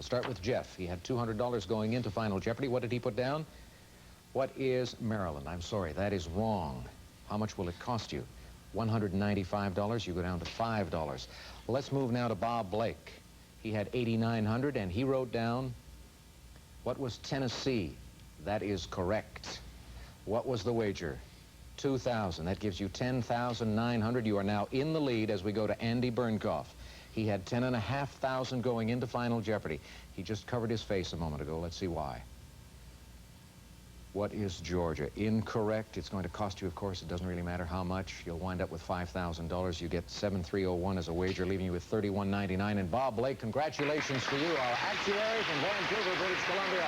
We'll start with Jeff. He had $200 going into Final Jeopardy. What did he put down? What is Maryland? I'm sorry, that is wrong. How much will it cost you? $195. You go down to $5. Let's move now to Bob Blake. He had $8,900, and he wrote down, what was Tennessee? That is correct. What was the wager? $2,000. That gives you $10,900. You are now in the lead as we go to Andy Burnkoff. He had $10,500 going into Final Jeopardy. He just covered his face a moment ago. Let's see why. What is Georgia? Incorrect. It's going to cost you, of course. It doesn't really matter how much. You'll wind up with $5,000. You get $7,301 as a wager, leaving you with $3,199. And Bob Blake, congratulations to you. Our actuary from Vancouver, British Columbia,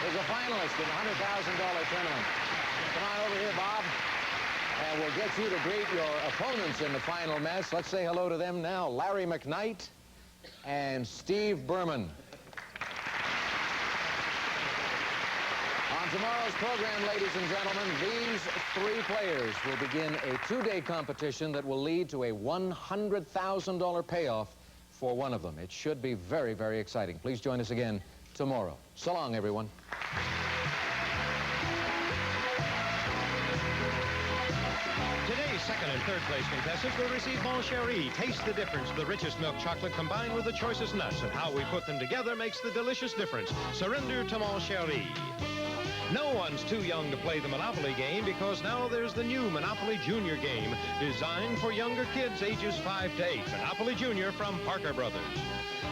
is a finalist in the $100,000 tournament. Come on over here, Bob. And we'll get you to greet your opponents in the final mess. Let's say hello to them now. Larry McKnight and Steve Berman. On tomorrow's program, ladies and gentlemen, these three players will begin a two-day competition that will lead to a $100,000 payoff for one of them. It should be very, very exciting. Please join us again tomorrow. So long, everyone. Today's second and third place contestants will receive Mon Chéri. Taste the difference. The richest milk chocolate combined with the choicest nuts, and how we put them together makes the delicious difference. Surrender to Mon Chéri. No one's too young to play the Monopoly game, because now there's the new Monopoly Junior game designed for younger kids ages 5 to 8. Monopoly Junior from Parker Brothers.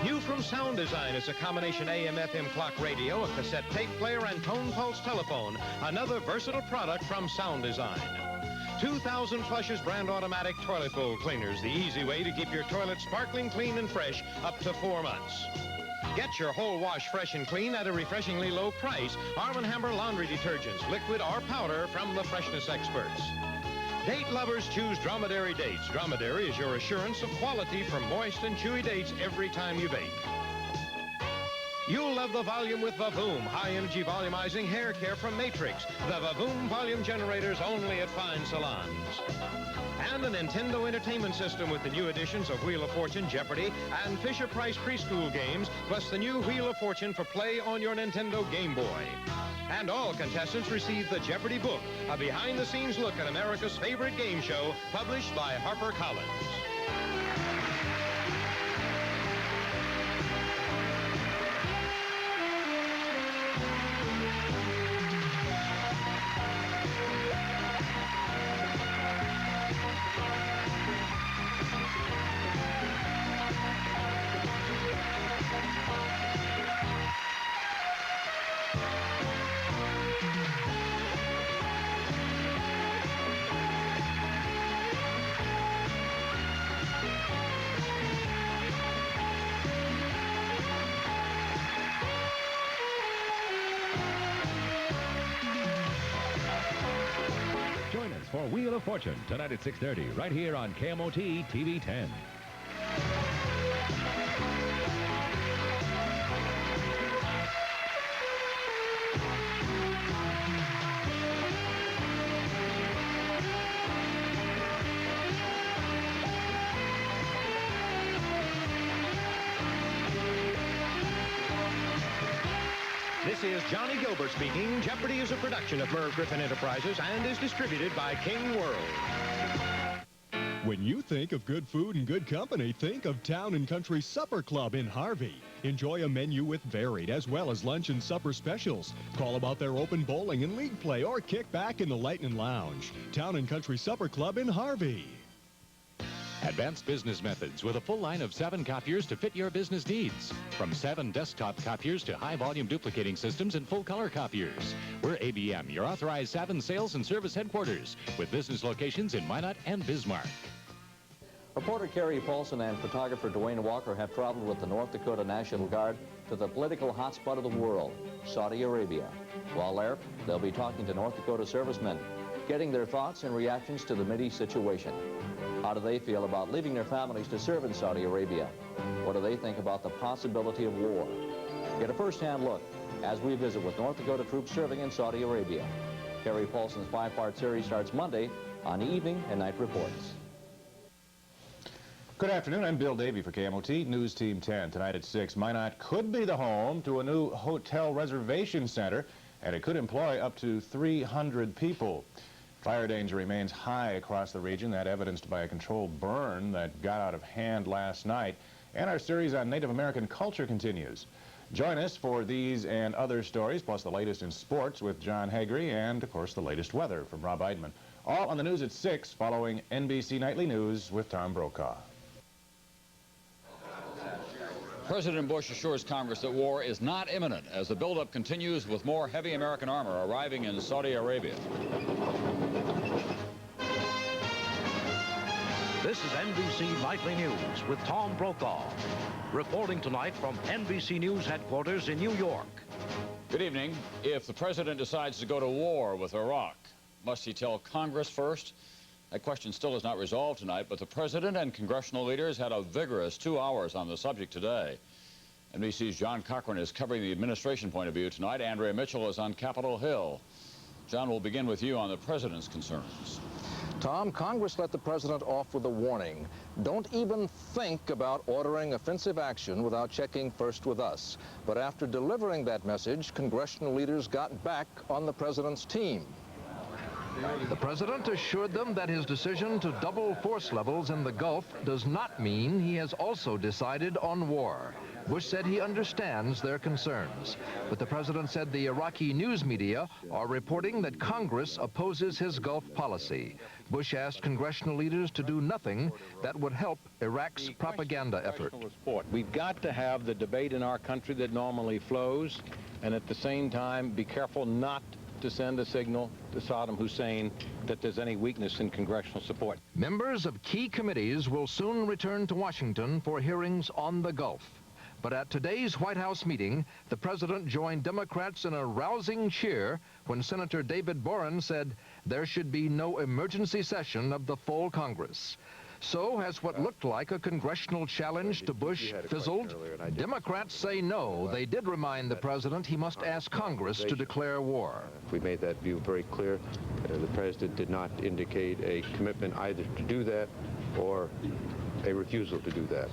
New from Sound Design is a combination AM/FM clock radio, a cassette tape player, and tone pulse telephone. Another versatile product from Sound Design. 2,000 Flushes brand automatic toilet bowl cleaners. The easy way to keep your toilet sparkling clean and fresh up to 4 months. Get your whole wash fresh and clean at a refreshingly low price. Arm & Hammer laundry detergents, liquid or powder, from the freshness experts. Date lovers choose Dromedary Dates. Dromedary is your assurance of quality for moist and chewy dates every time you bake. You'll love the volume with Vavoom, high-energy volumizing hair care from Matrix. The Vavoom volume generators only at fine salons. And a Nintendo Entertainment System with the new editions of Wheel of Fortune, Jeopardy, and Fisher-Price preschool games, plus the new Wheel of Fortune for play on your Nintendo Game Boy. And all contestants receive the Jeopardy book, a behind-the-scenes look at America's favorite game show, published by HarperCollins. For Wheel of Fortune, tonight at 6:30, right here on KMOT TV 10. This is Johnny Gilbert speaking. Jeopardy is a production of Merv Griffin Enterprises and is distributed by King World. When you think of good food and good company, think of Town & Country Supper Club in Harvey. Enjoy a menu with varied as well as lunch and supper specials. Call about their open bowling and league play or kick back in the Lightning Lounge. Town & Country Supper Club in Harvey. Advanced business methods with a full line of 7 copiers to fit your business needs. From 7 desktop copiers to high-volume duplicating systems and full-color copiers. We're ABM, your authorized Savin sales and service headquarters, with business locations in Minot and Bismarck. Reporter Kerry Paulson and photographer Dwayne Walker have traveled with the North Dakota National Guard to the political hotspot of the world, Saudi Arabia. While there, they'll be talking to North Dakota servicemen, getting their thoughts and reactions to the Mideast situation. How do they feel about leaving their families to serve in Saudi Arabia? What do they think about the possibility of war? Get a first-hand look as we visit with North Dakota troops serving in Saudi Arabia. Kerry Paulson's 5-part series starts Monday on Evening and Night Reports. Good afternoon. I'm Bill Davey for KMOT News Team 10. Tonight at 6, Minot could be the home to a new hotel reservation center, and it could employ up to 300 people. Fire danger remains high across the region, that evidenced by a controlled burn that got out of hand last night. And our series on Native American culture continues. Join us for these and other stories, plus the latest in sports with John Haggerty, and, of course, the latest weather from Rob Eidman. All on the news at 6, following NBC Nightly News with Tom Brokaw. President Bush assures Congress that war is not imminent as the buildup continues with more heavy American armor arriving in Saudi Arabia. This is NBC Nightly News with Tom Brokaw, reporting tonight from NBC News headquarters in New York. Good evening. If the president decides to go to war with Iraq, must he tell Congress first? That question still is not resolved tonight, but the president and congressional leaders had a vigorous 2 hours on the subject today. NBC's John Cochran is covering the administration point of view tonight. Andrea Mitchell is on Capitol Hill. John, we'll begin with you on the president's concerns. Tom, Congress let the president off with a warning. Don't even think about ordering offensive action without checking first with us. But after delivering that message, congressional leaders got back on the president's team. The president assured them that his decision to double force levels in the Gulf does not mean he has also decided on war. Bush said he understands their concerns, but the president said the Iraqi news media are reporting that Congress opposes his Gulf policy. Bush asked congressional leaders to do nothing that would help Iraq's propaganda effort. We've got to have the debate in our country that normally flows, and at the same time be careful not to send a signal to Saddam Hussein that there's any weakness in congressional support. Members of key committees will soon return to Washington for hearings on the Gulf. But at today's White House meeting, the president joined Democrats in a rousing cheer when Senator David Boren said there should be no emergency session of the full Congress. So has what looked like a congressional challenge to Bush fizzled? Democrats say no. They did remind the president he must ask Congress to declare war. We made that view very clear. The president did not indicate a commitment either to do that or a refusal to do that.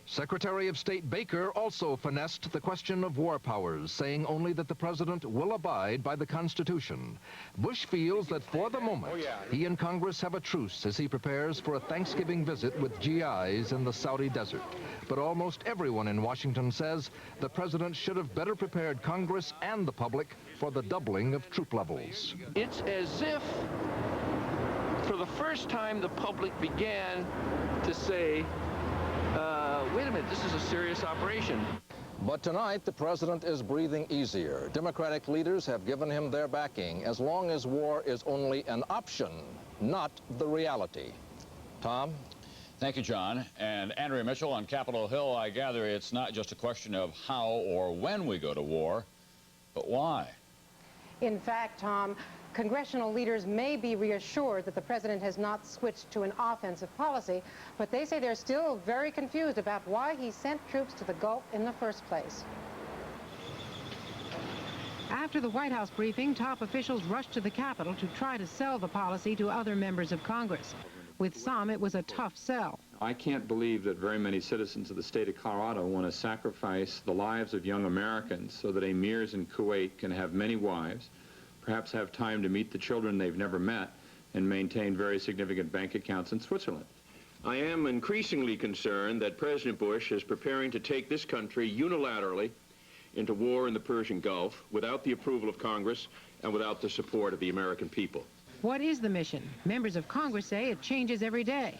Secretary of State Baker also finessed the question of war powers, saying only that the president will abide by the Constitution. Bush feels that for the moment, he and Congress have a truce as he prepares for a Thanksgiving visit with GIs in the Saudi desert. But almost everyone in Washington says the president should have better prepared Congress and the public for the doubling of troop levels. It's as if, for the first time, the public began to say, wait a minute, this is a serious operation. But tonight, the president is breathing easier. Democratic leaders have given him their backing as long as war is only an option, not the reality. Tom? Thank you, John. And Andrea Mitchell on Capitol Hill, I gather it's not just a question of how or when we go to war, but why. In fact, Tom, congressional leaders may be reassured that the president has not switched to an offensive policy, but they say they're still very confused about why he sent troops to the Gulf in the first place. After the White House briefing, top officials rushed to the Capitol to try to sell the policy to other members of Congress. With some, it was a tough sell. I can't believe that very many citizens of the state of Colorado want to sacrifice the lives of young Americans so that emirs in Kuwait can have many wives, perhaps have time to meet the children they've never met, and maintain very significant bank accounts in Switzerland. I am increasingly concerned that President Bush is preparing to take this country unilaterally into war in the Persian Gulf without the approval of Congress and without the support of the American people. What is the mission? Members of Congress say it changes every day.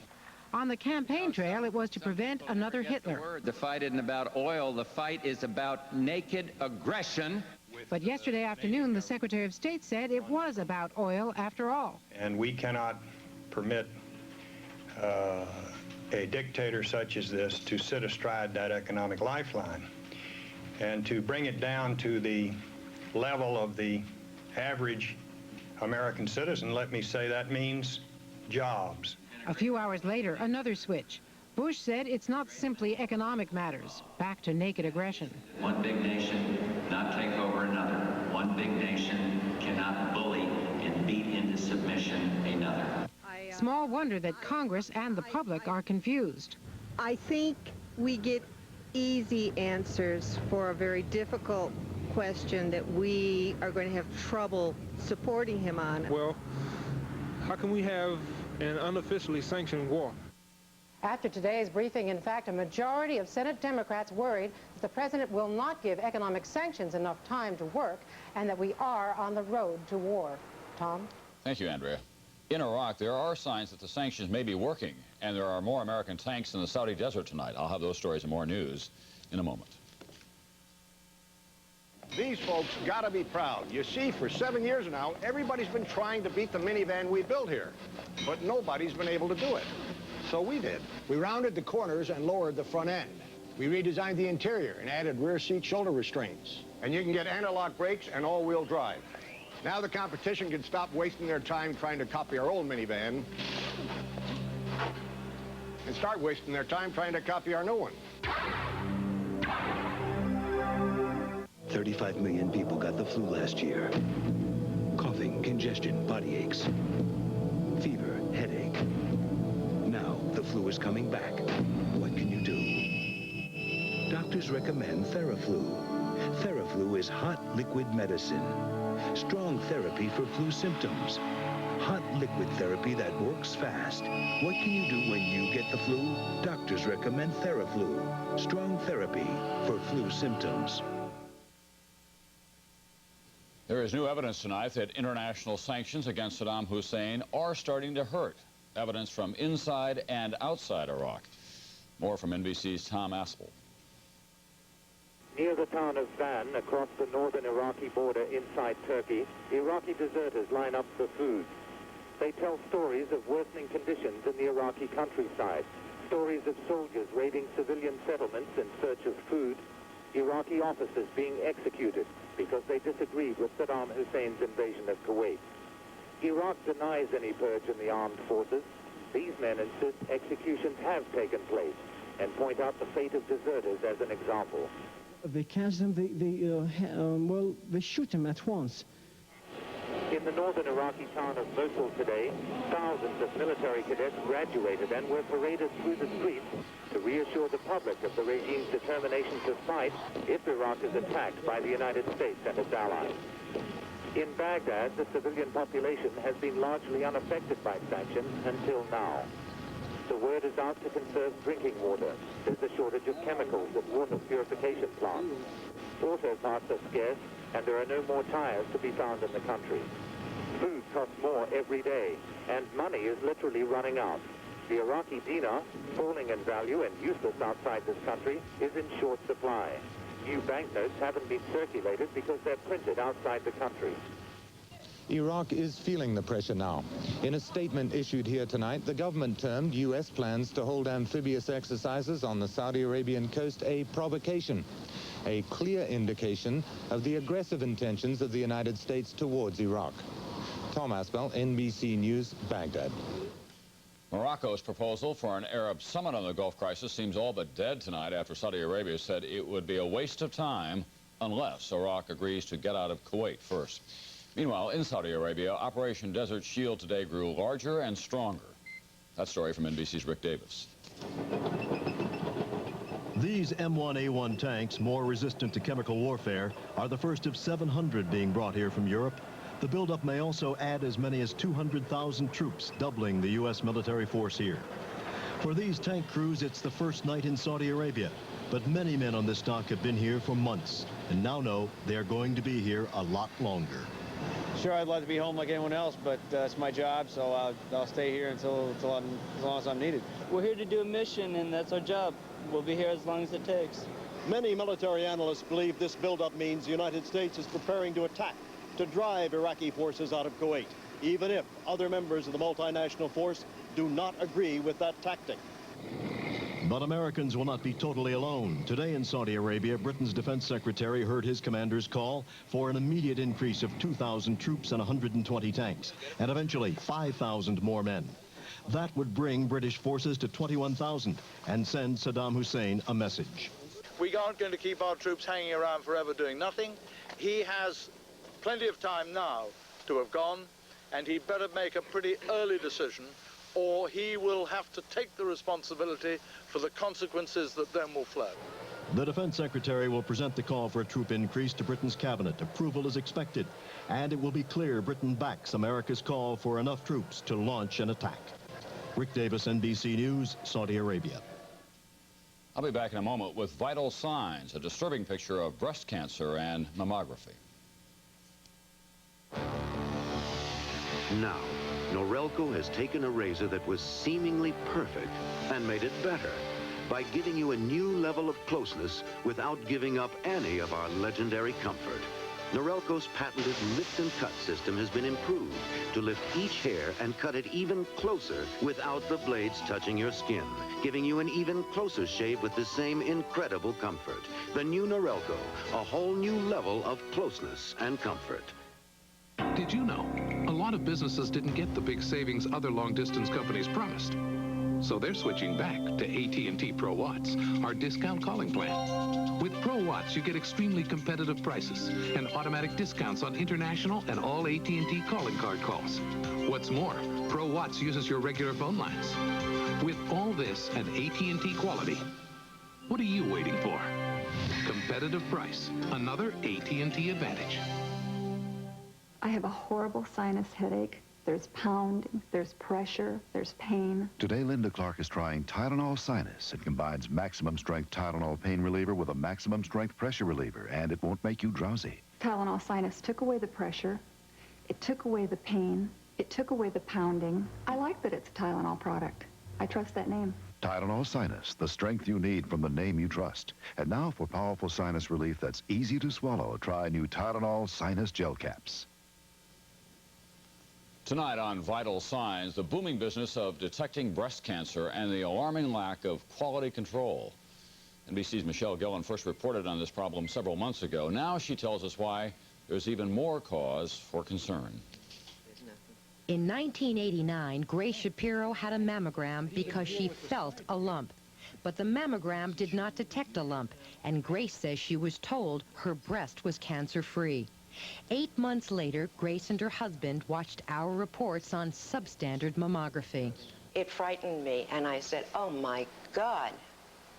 On the campaign trail, it was to prevent another Hitler. The fight isn't about oil. The fight is about naked aggression. But yesterday afternoon, the Secretary of State said it was about oil after all. And we cannot permit a dictator such as this to sit astride that economic lifeline. And to bring it down to the level of the average American citizen, let me say that means jobs. A few hours later, another switch. Bush said it's not simply economic matters. Back to naked aggression. One big nation not take over another. One big nation cannot bully and beat into submission another. Small wonder that Congress and the public are confused. I think we get easy answers for a very difficult question that we are going to have trouble supporting him on. Well, how can we have an unofficially sanctioned war? After today's briefing, in fact, a majority of Senate Democrats worried that the president will not give economic sanctions enough time to work and that we are on the road to war. Tom? Thank you, Andrea. In Iraq, there are signs that the sanctions may be working, and there are more American tanks in the Saudi desert tonight. I'll have those stories and more news in a moment. These folks gotta be proud. You see, for 7 years now, everybody's been trying to beat the minivan we built here, but nobody's been able to do it. So we did. We rounded the corners and lowered the front end. We redesigned the interior and added rear seat shoulder restraints. And you can get anti-lock brakes and all-wheel drive. Now the competition can stop wasting their time trying to copy our old minivan and start wasting their time trying to copy our new one. 35 million people got the flu last year. Coughing, congestion, body aches, fever, headache. Now the flu is coming back. What can you do? Doctors recommend Theraflu. Theraflu is hot liquid medicine. Strong therapy for flu symptoms. Hot liquid therapy that works fast. What can you do when you get the flu? Doctors recommend Theraflu. Strong therapy for flu symptoms. There is new evidence tonight that international sanctions against Saddam Hussein are starting to hurt. Evidence from inside and outside Iraq. More from NBC's Tom Aspel. Near the town of Van, across the northern Iraqi border inside Turkey, Iraqi deserters line up for food. They tell stories of worsening conditions in the Iraqi countryside, stories of soldiers raiding civilian settlements in search of food, Iraqi officers being executed because they disagreed with Saddam Hussein's invasion of Kuwait. Iraq denies any purge in the armed forces. These men insist executions have taken place and point out the fate of deserters as an example. They catch them, they shoot them at once. In the northern Iraqi town of Mosul today, thousands of military cadets graduated and were paraded through the streets to reassure the public of the regime's determination to fight if Iraq is attacked by the United States and its allies. In Baghdad, the civilian population has been largely unaffected by sanctions until now. The word is out to conserve drinking water. There's a shortage of chemicals at water purification plants. Auto parts are scarce, and there are no more tires to be found in the country. Food costs more every day, and money is literally running out. The Iraqi dinar, falling in value and useless outside this country, is in short supply. New banknotes haven't been circulated because they're printed outside the country. Iraq is feeling the pressure now. In a statement issued here tonight, the government termed U.S. plans to hold amphibious exercises on the Saudi Arabian coast a provocation, a clear indication of the aggressive intentions of the United States towards Iraq. Tom Aspel, NBC News, Baghdad. Morocco's proposal for an Arab summit on the Gulf crisis seems all but dead tonight after Saudi Arabia said it would be a waste of time unless Iraq agrees to get out of Kuwait first. Meanwhile, in Saudi Arabia, Operation Desert Shield today grew larger and stronger. That story from NBC's Rick Davis. These M1A1 tanks, more resistant to chemical warfare, are the first of 700 being brought here from Europe. The buildup may also add as many as 200,000 troops, doubling the U.S. military force here. For these tank crews, it's the first night in Saudi Arabia. But many men on this dock have been here for months and now know they're going to be here a lot longer. Sure, I'd love to be home like anyone else, but it's my job, so I'll stay here as long as I'm needed. We're here to do a mission, and that's our job. We'll be here as long as it takes. Many military analysts believe this buildup means the United States is preparing to attack, to drive Iraqi forces out of Kuwait, even if other members of the multinational force do not agree with that tactic. But Americans will not be totally alone. Today in Saudi Arabia, Britain's defense secretary heard his commander's call for an immediate increase of 2,000 troops and 120 tanks, and eventually 5,000 more men. That would bring British forces to 21,000 and send Saddam Hussein a message. We aren't going to keep our troops hanging around forever doing nothing. He has plenty of time now to have gone, and he'd better make a pretty early decision or he will have to take the responsibility for the consequences that then will flow. The Defense Secretary will present the call for a troop increase to Britain's cabinet. Approval is expected, and it will be clear Britain backs America's call for enough troops to launch an attack. Rick Davis, NBC News, Saudi Arabia. I'll be back in a moment with vital signs, a disturbing picture of breast cancer and mammography. Now, Norelco has taken a razor that was seemingly perfect and made it better by giving you a new level of closeness without giving up any of our legendary comfort. Norelco's patented lift and cut system has been improved to lift each hair and cut it even closer without the blades touching your skin, giving you an even closer shave with the same incredible comfort. The new Norelco, a whole new level of closeness and comfort. Did you know a lot of businesses didn't get the big savings other long-distance companies promised? So they're switching back to AT&T Pro Watts, our discount calling plan. With Pro Watts, you get extremely competitive prices and automatic discounts on international and all AT&T calling card calls. What's more, Pro Watts uses your regular phone lines. With all this and AT&T quality, what are you waiting for? Competitive price, another AT&T advantage. I have a horrible sinus headache. There's pounding, there's pressure, there's pain. Today, Linda Clark is trying Tylenol Sinus. It combines maximum strength Tylenol pain reliever with a maximum strength pressure reliever, and it won't make you drowsy. Tylenol Sinus took away the pressure, it took away the pain, it took away the pounding. I like that it's a Tylenol product. I trust that name. Tylenol Sinus, the strength you need from the name you trust. And now for powerful sinus relief that's easy to swallow, try new Tylenol Sinus Gel Caps. Tonight on Vital Signs, the booming business of detecting breast cancer and the alarming lack of quality control. NBC's Michelle Gillen first reported on this problem several months ago. Now she tells us why there's even more cause for concern. In 1989, Grace Shapiro had a mammogram because she felt a lump. But the mammogram did not detect a lump, and Grace says she was told her breast was cancer-free. 8 months later, Grace and her husband watched our reports on substandard mammography. It frightened me, and I said, oh my God,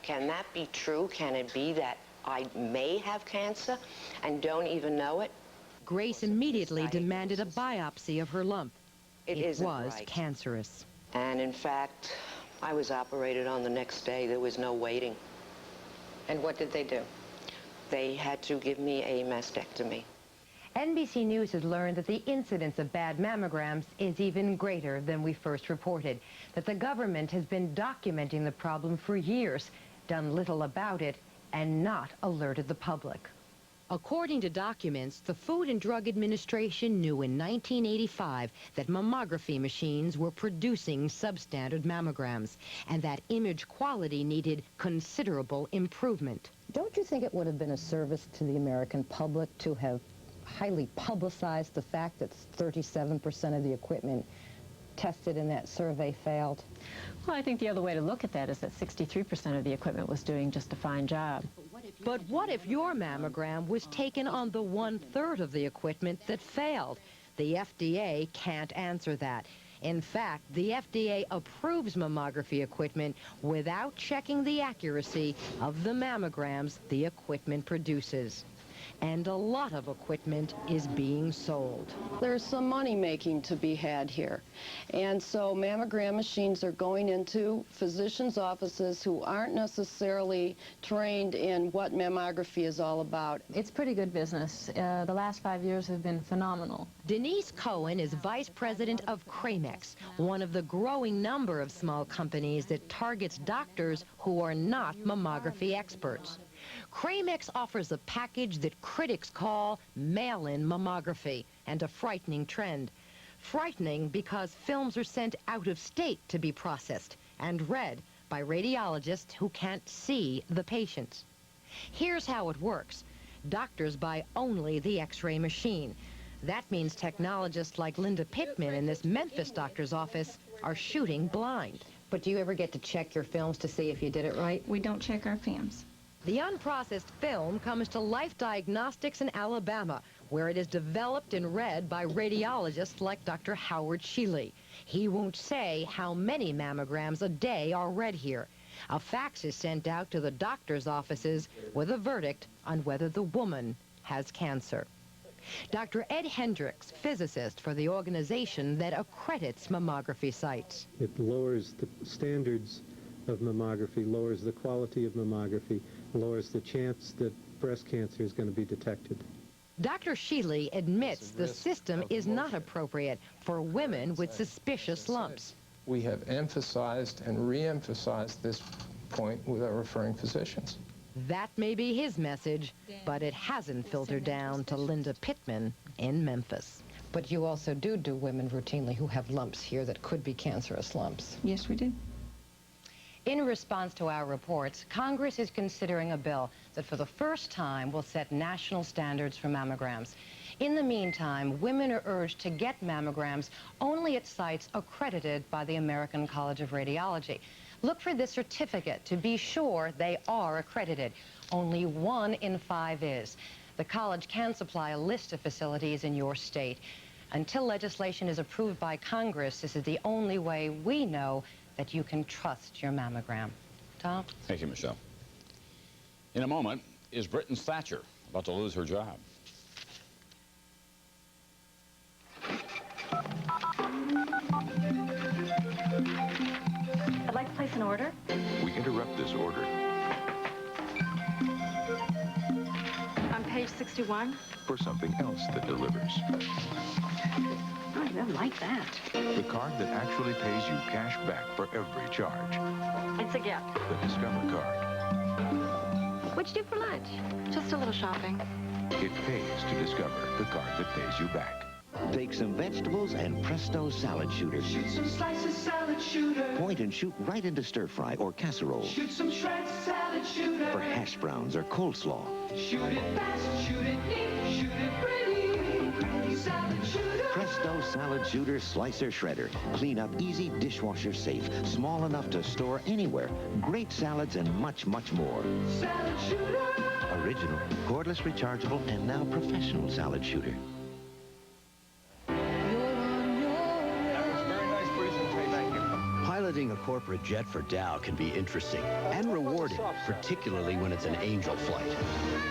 can that be true? Can it be that I may have cancer and don't even know it? Grace immediately demanded a biopsy of her lump. It was cancerous. And in fact, I was operated on the next day. There was no waiting. And what did they do? They had to give me a mastectomy. NBC News has learned that the incidence of bad mammograms is even greater than we first reported, that the government has been documenting the problem for years, done little about it, and not alerted the public. According to documents, the Food and Drug Administration knew in 1985 that mammography machines were producing substandard mammograms and that image quality needed considerable improvement. Don't you think it would have been a service to the American public to have highly publicized the fact that 37% of the equipment tested in that survey failed? Well, I think the other way to look at that is that 63% of the equipment was doing just a fine job. But what if your mammogram was taken on the 1/3 of the equipment that failed? The FDA can't answer that. In fact, the FDA approves mammography equipment without checking the accuracy of the mammograms the equipment produces. And a lot of equipment is being sold. There's some money making to be had here. And so mammogram machines are going into physicians' offices who aren't necessarily trained in what mammography is all about. It's pretty good business. The last 5 years have been phenomenal. Denise Cohen is vice president of Cramex, one of the growing number of small companies that targets doctors who are not mammography experts. Cramex offers a package that critics call mail-in mammography, and a frightening trend. Frightening because films are sent out of state to be processed and read by radiologists who can't see the patients. Here's how it works. Doctors buy only the X-ray machine. That means technologists like Linda Pittman in this Memphis doctor's office are shooting blind. But do you ever get to check your films to see if you did it right? We don't check our films. The unprocessed film comes to Life Diagnostics in Alabama, where it is developed and read by radiologists like Dr. Howard Sheely. He won't say how many mammograms a day are read here. A fax is sent out to the doctor's offices with a verdict on whether the woman has cancer. Dr. Ed Hendricks, physicist for the organization that accredits mammography sites. It lowers the standards of mammography, lowers the quality of mammography, lowers the chance that breast cancer is going to be detected. Dr. Sheely admits the system is not appropriate for women with suspicious lumps. We have emphasized and re-emphasized this point with our referring physicians. That may be his message, but it hasn't filtered down to Linda Pittman in Memphis. But you also do women routinely who have lumps here that could be cancerous lumps. Yes, we do. In response to our reports, Congress is considering a bill that for the first time will set national standards for mammograms. In the meantime, women are urged to get mammograms only at sites accredited by the American College of Radiology. Look for this certificate to be sure they are accredited. Only 1 in 5 is. The college can supply a list of facilities in your state. Until legislation is approved by Congress, this is the only way we know that you can trust your mammogram. Tom? Thank you, Michelle. In a moment, is Britain's Thatcher about to lose her job? I'd like to place an order. We interrupt this order. On page 61. For something else that delivers. Oh, I don't like that. The card that actually pays you cash back for every charge. It's a gift. The Discover card. What'd you do for lunch? Just a little shopping. It pays to discover the card that pays you back. Take some vegetables and presto salad shooter. Shoot some slices salad shooter. Point and shoot right into stir fry or casserole. Shoot some shreds salad shooter. For hash browns or coleslaw. Shoot it fast, shoot it neat, shoot it pretty salad shooter. Presto salad shooter slicer shredder. Clean up easy, dishwasher safe. Small enough to store anywhere. Great salads and much, much more. Salad shooter. Original, cordless, rechargeable, and now professional salad shooter. Piloting a corporate jet for Dow can be interesting and rewarding, particularly when it's an Angel flight.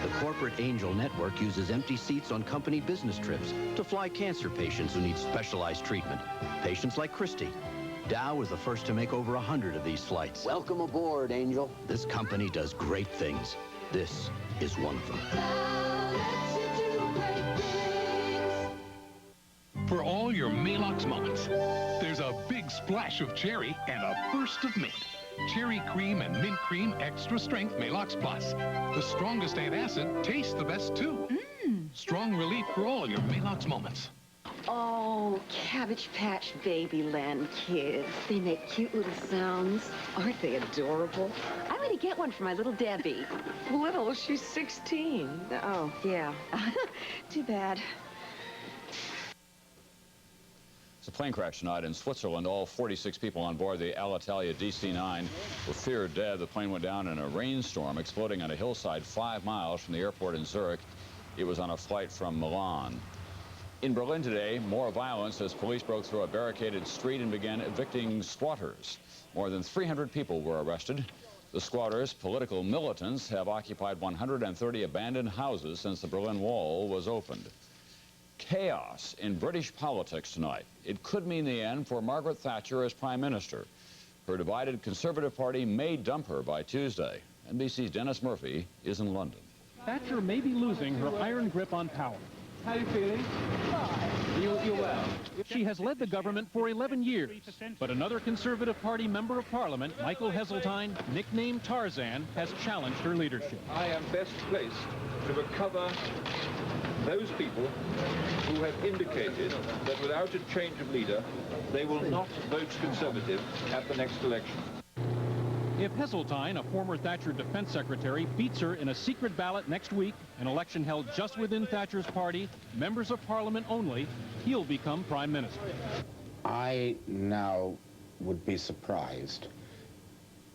The corporate Angel network uses empty seats on company business trips to fly cancer patients who need specialized treatment. Patients like Christy. Dow was the first to make over 100 of these flights. Welcome aboard, Angel. This company does great things. This is one of them. For all your Maalox moments, there's a big splash of cherry and a burst of mint. Cherry cream and mint cream extra strength Maalox Plus. The strongest antacid tastes the best too. Strong relief for all your Maalox moments. Oh, Cabbage Patch Babyland kids. They make cute little sounds. Aren't they adorable? I'm going to get one for my little Debbie. Little? She's 16. Oh, yeah. Too bad. It's a plane crash tonight in Switzerland. All 46 people on board the Alitalia DC-9 were feared dead. The plane went down in a rainstorm, exploding on a hillside 5 miles from the airport in Zurich. It was on a flight from Milan. In Berlin today, more violence as police broke through a barricaded street and began evicting squatters. More than 300 people were arrested. The squatters, political militants, have occupied 130 abandoned houses since the Berlin Wall was opened. Chaos in British politics tonight. It could mean the end for Margaret Thatcher as Prime Minister. Her divided Conservative Party may dump her by Tuesday. NBC's Dennis Murphy is in London. Thatcher may be losing her iron grip on power. How are you feeling? You're well. She has led the government for 11 years, but another Conservative Party member of Parliament, Michael Heseltine, nicknamed Tarzan, has challenged her leadership. I am best placed to recover those people who have indicated that without a change of leader, they will not vote Conservative at the next election. If Heseltine, a former Thatcher defense secretary, beats her in a secret ballot next week, an election held just within Thatcher's party, members of Parliament only, he'll become Prime Minister. I now would be surprised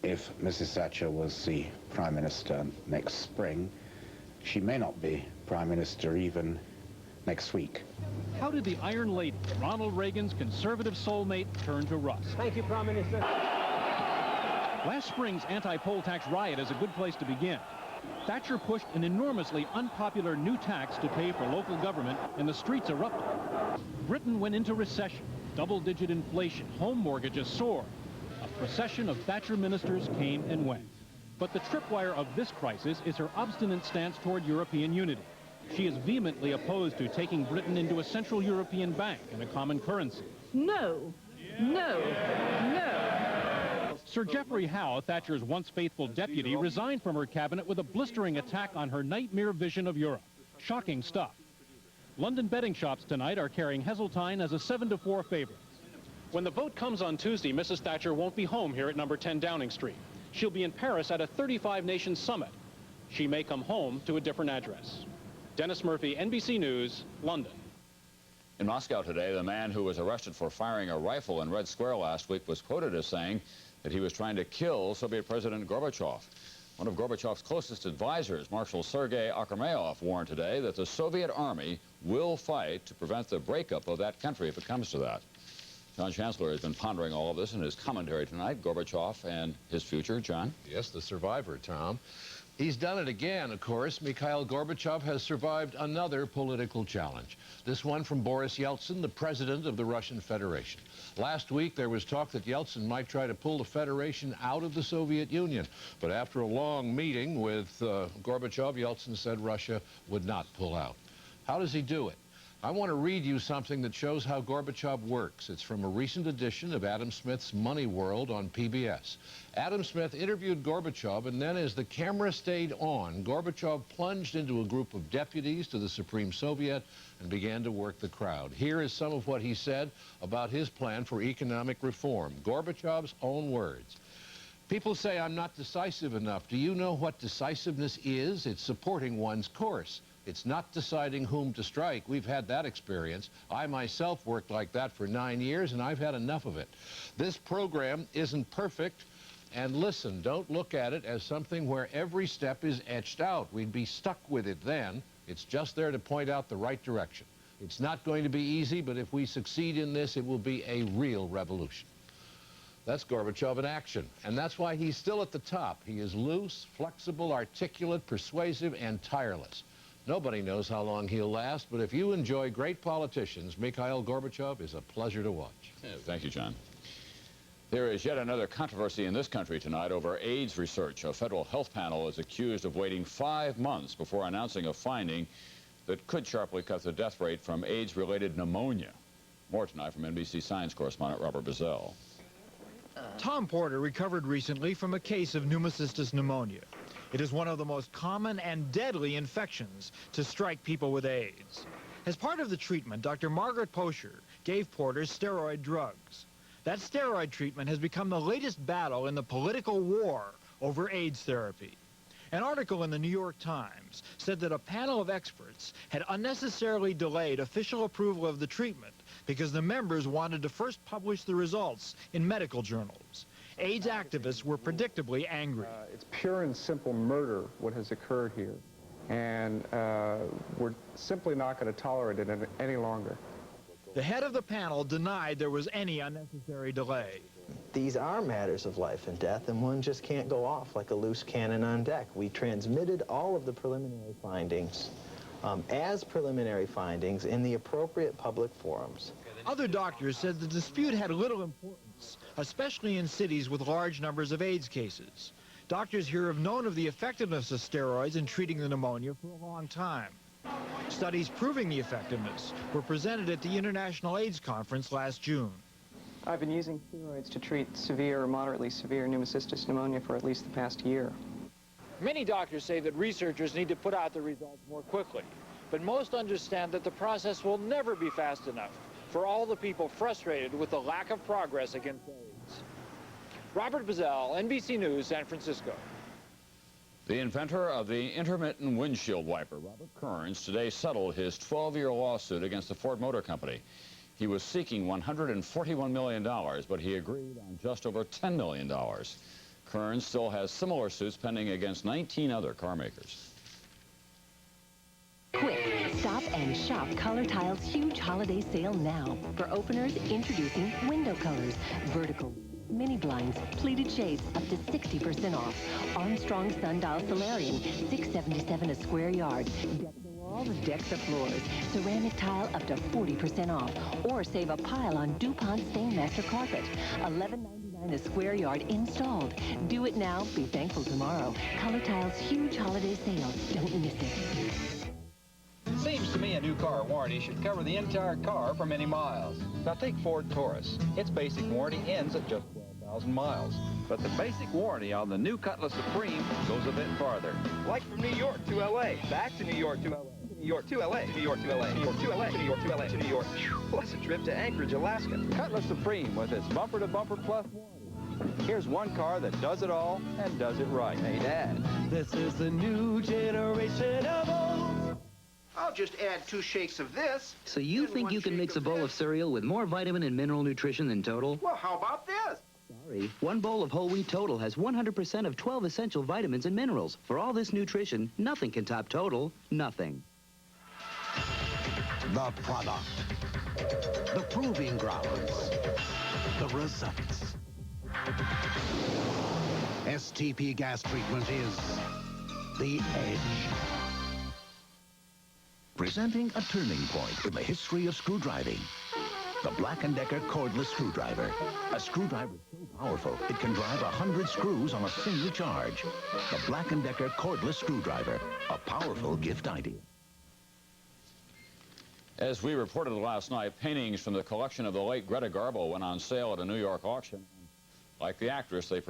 if Mrs. Thatcher was the Prime Minister next spring, she may not be Prime Minister even next week. How did the Iron Lady, Ronald Reagan's conservative soulmate, turn to rust? Thank you, Prime Minister. Last spring's anti-poll tax riot is a good place to begin. Thatcher pushed an enormously unpopular new tax to pay for local government, and the streets erupted. Britain went into recession, double-digit inflation, home mortgages soared. A procession of Thatcher ministers came and went. But the tripwire of this crisis is her obstinate stance toward European unity. She is vehemently opposed to taking Britain into a Central European bank and a common currency. No, no, no. Sir Geoffrey Howe, Thatcher's once faithful deputy, resigned from her cabinet with a blistering attack on her nightmare vision of Europe. Shocking stuff. London betting shops tonight are carrying Heseltine as a 7-4 favorite. When the vote comes on Tuesday, Mrs. Thatcher won't be home here at number 10 Downing Street. She'll be in Paris at a 35-nation summit. She may come home to a different address. Dennis Murphy, NBC News, London. In Moscow today, the man who was arrested for firing a rifle in Red Square last week was quoted as saying that he was trying to kill Soviet President Gorbachev. One of Gorbachev's closest advisors, Marshal Sergei Akramayov, warned today that the Soviet army will fight to prevent the breakup of that country if it comes to that. John Chancellor has been pondering all of this in his commentary tonight, Gorbachev and his future. John? Yes, the survivor, Tom. He's done it again, of course. Mikhail Gorbachev has survived another political challenge. This one from Boris Yeltsin, the president of the Russian Federation. Last week, there was talk that Yeltsin might try to pull the Federation out of the Soviet Union. But after a long meeting with Gorbachev, Yeltsin said Russia would not pull out. How does he do it? I want to read you something that shows how Gorbachev works. It's from a recent edition of Adam Smith's Money World on PBS. Adam Smith interviewed Gorbachev, and then as the camera stayed on, Gorbachev plunged into a group of deputies to the Supreme Soviet and began to work the crowd. Here is some of what he said about his plan for economic reform. Gorbachev's own words. People say I'm not decisive enough. Do you know what decisiveness is? It's supporting one's course. It's not deciding whom to strike. We've had that experience. I myself worked like that for 9 years, and I've had enough of it. This program isn't perfect. And listen, don't look at it as something where every step is etched out. We'd be stuck with it then. It's just there to point out the right direction. It's not going to be easy, but if we succeed in this, it will be a real revolution. That's Gorbachev in action, and that's why he's still at the top. He is loose, flexible, articulate, persuasive, and tireless. Nobody knows how long he'll last, but if you enjoy great politicians, Mikhail Gorbachev is a pleasure to watch. Yeah, thank you, John. There is yet another controversy in this country tonight over AIDS research. A federal health panel is accused of waiting 5 months before announcing a finding that could sharply cut the death rate from AIDS-related pneumonia. More tonight from NBC science correspondent Robert Bazell. Tom Porter recovered recently from a case of pneumocystis pneumonia. It is one of the most common and deadly infections to strike people with AIDS. As part of the treatment, Dr. Margaret Posher gave Porter steroid drugs. That steroid treatment has become the latest battle in the political war over AIDS therapy. An article in the New York Times said that a panel of experts had unnecessarily delayed official approval of the treatment because the members wanted to first publish the results in medical journals. AIDS activists were predictably angry. It's pure and simple murder, what has occurred here. And we're simply not going to tolerate it any longer. The head of the panel denied there was any unnecessary delay. These are matters of life and death, and one just can't go off like a loose cannon on deck. We transmitted all of the preliminary findings as preliminary findings in the appropriate public forums. Other doctors said the dispute had little importance, especially in cities with large numbers of AIDS cases. Doctors here have known of the effectiveness of steroids in treating the pneumonia for a long time. Studies proving the effectiveness were presented at the International AIDS Conference last June. I've been using steroids to treat severe or moderately severe pneumocystis pneumonia for at least the past year. Many doctors say that researchers need to put out the results more quickly, but most understand that the process will never be fast enough for all the people frustrated with the lack of progress against AIDS. Robert Bazell, NBC News, San Francisco. The inventor of the intermittent windshield wiper, Robert Kearns, today settled his 12-year lawsuit against the Ford Motor Company. He was seeking $141 million, but he agreed on just over $10 million. Kearns still has similar suits pending against 19 other car makers. Quick, stop and shop Color Tile's huge holiday sale now. For openers, introducing window colors, vertical, mini blinds, pleated shades up to 60% off. Armstrong Sundial Solarium, $6.77 a square yard. Deck the walls, deck the floors. Ceramic tile up to 40% off. Or save a pile on DuPont Stainmaster carpet, $11.99 a square yard installed. Do it now, be thankful tomorrow. Color Tile's huge holiday sale. Don't miss it. Seems to me a new car warranty should cover the entire car for many miles. Now take Ford Taurus. Its basic warranty ends at just 12,000 miles. But the basic warranty on the new Cutlass Supreme goes a bit farther. Like from New York to L.A., back to New York to L.A., to New York to L.A., to New York to L.A., New York to L.A., to New York to L.A., to New York, plus a trip to Anchorage, Alaska. Cutlass Supreme with its bumper-to-bumper plus warranty. Here's one car that does it all and does it right. Hey, Dad. This is the new generation of old. I'll just add 2 shakes of this. So you think you can mix a bowl of cereal with more vitamin and mineral nutrition than Total? Well, how about this? Sorry. One bowl of whole wheat Total has 100% of 12 essential vitamins and minerals. For all this nutrition, nothing can top Total. Nothing. The product. The proving grounds. The results. STP gas treatment is the edge. Presenting a turning point in the history of screwdriving. The Black & Decker cordless screwdriver. A screwdriver so powerful it can drive 100 screws on a single charge. The Black & Decker cordless screwdriver. A powerful gift idea. As we reported last night, paintings from the collection of the late Greta Garbo went on sale at a New York auction. Like the actress, they